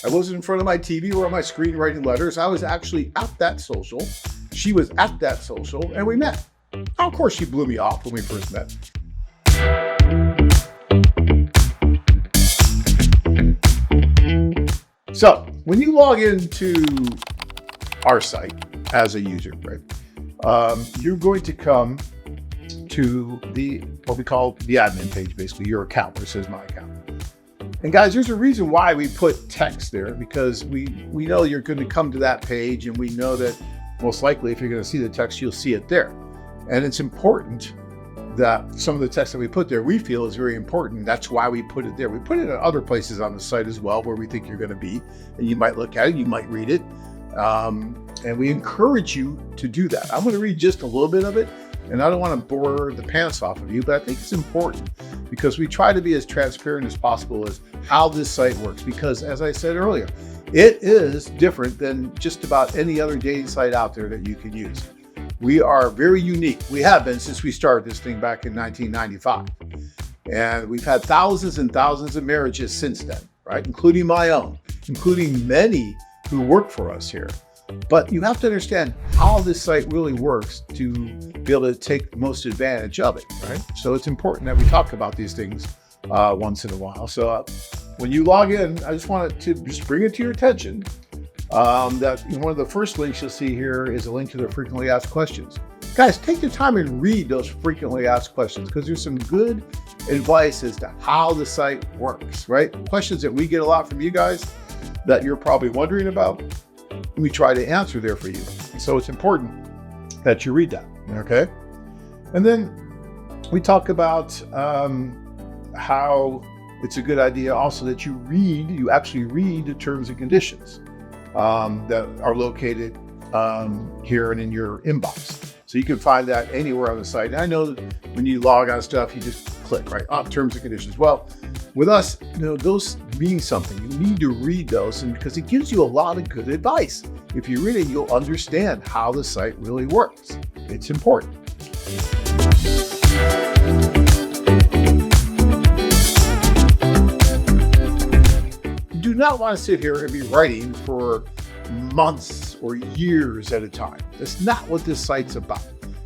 I wasn't in front of my TV or on my screen writing letters. I was actually at that social. She was at that social, and we met. Of course, she blew me off when we first met. So when you log into our site as a user, right, you're going to come to what we call the admin page, basically your account, where it says my account. And guys, there's a reason why we put text there, because we know you're going to come to that page, and we know that most likely if you're going to see the text, you'll see it there. And it's important that some of the text that we put there, we feel is very important. That's why we put it there. We put it in other places on the site as well, where we think you're going to be, and you might look at it, you might read it. And we encourage you to do that. I'm going to read just a little bit of it, and I don't want to bore the pants off of you, but I think it's important because we try to be as transparent as possible as how this site works. Because as I said earlier, it is different than just about any other dating site out there that you can use. We are very unique. We have been since we started this thing back in 1995. And we've had thousands and thousands of marriages since then, right? Including my own, including many who work for us here. But you have to understand how this site really works to be able to take the most advantage of it, right? So it's important that we talk about these things once in a while. So when you log in, I just wanted to just bring it to your attention that one of the first links you'll see here is a link to the frequently asked questions. Guys, take the time and read those frequently asked questions, because there's some good advice as to how the site works, right? Questions that we get a lot from you guys that you're probably wondering about, we try to answer there for you. So it's important that you read that, okay? And then we talk about how it's a good idea also that you actually read the terms and conditions that are located here and in your inbox. So you can find that anywhere on the site. And I know that when you log on stuff, you just click, right, on terms and conditions. Well, with us, those mean something. You need to read those, and because it gives you a lot of good advice. If you read it, you'll understand how the site really works. It's important. You do not want to sit here and be writing for months or years at a time. That's not what this site's about.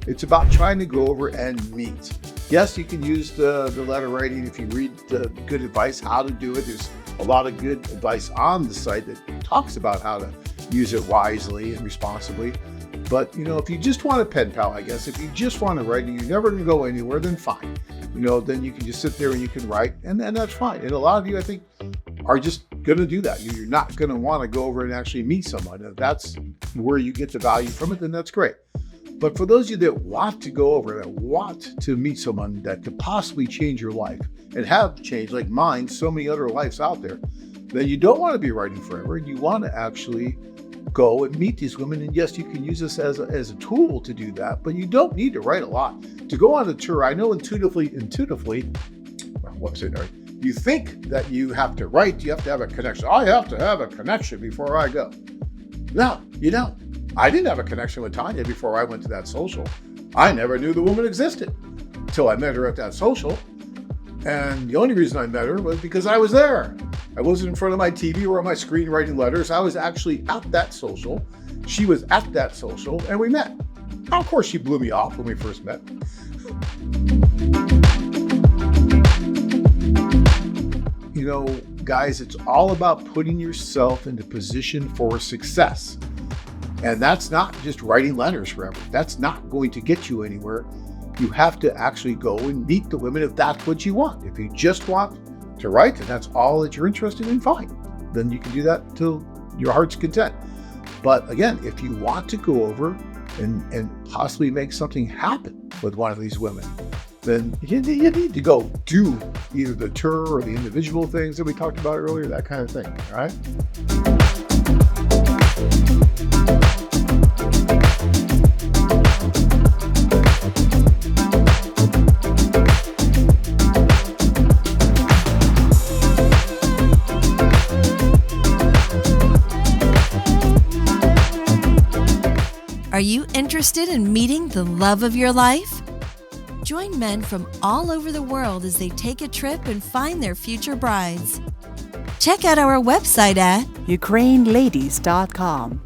It's about trying to go over and meet. Yes, you can use the letter writing if you read the good advice, how to do it. There's a lot of good advice on the site that talks about how to use it wisely and responsibly. But, if you just want a pen pal, I guess, if you just want to write and you're never going to go anywhere, then fine. Then you can just sit there and you can write, and that's fine. And a lot of you, I think, are just going to do that. You're not going to want to go over and actually meet someone. If that's where you get the value from it, then that's great. But for those of you that want to go over, that want to meet someone that could possibly change your life and have changed, like mine, so many other lives out there, then you don't want to be writing forever. You want to actually go and meet these women. And yes, you can use this as a tool to do that, but you don't need to write a lot. To go on a tour, I know intuitively, you think that you have to write, you have to have a connection. I have to have a connection before I go. No, you don't. I didn't have a connection with Tanya before I went to that social. I never knew the woman existed until I met her at that social. And the only reason I met her was because I was there. I wasn't in front of my TV or on my screen writing letters. I was actually at that social. She was at that social, and we met. Of course, she blew me off when we first met. Guys, it's all about putting yourself into position for success. And that's not just writing letters forever. That's not going to get you anywhere. You have to actually go and meet the women if that's what you want. If you just want to write and that's all that you're interested in, fine. Then you can do that till your heart's content. But again, if you want to go over and possibly make something happen with one of these women, then you need to go do either the tour or the individual things that we talked about earlier, that kind of thing, all right? Are you interested in meeting the love of your life? Join men from all over the world as they take a trip and find their future brides. Check out our website at ukraineladies.com.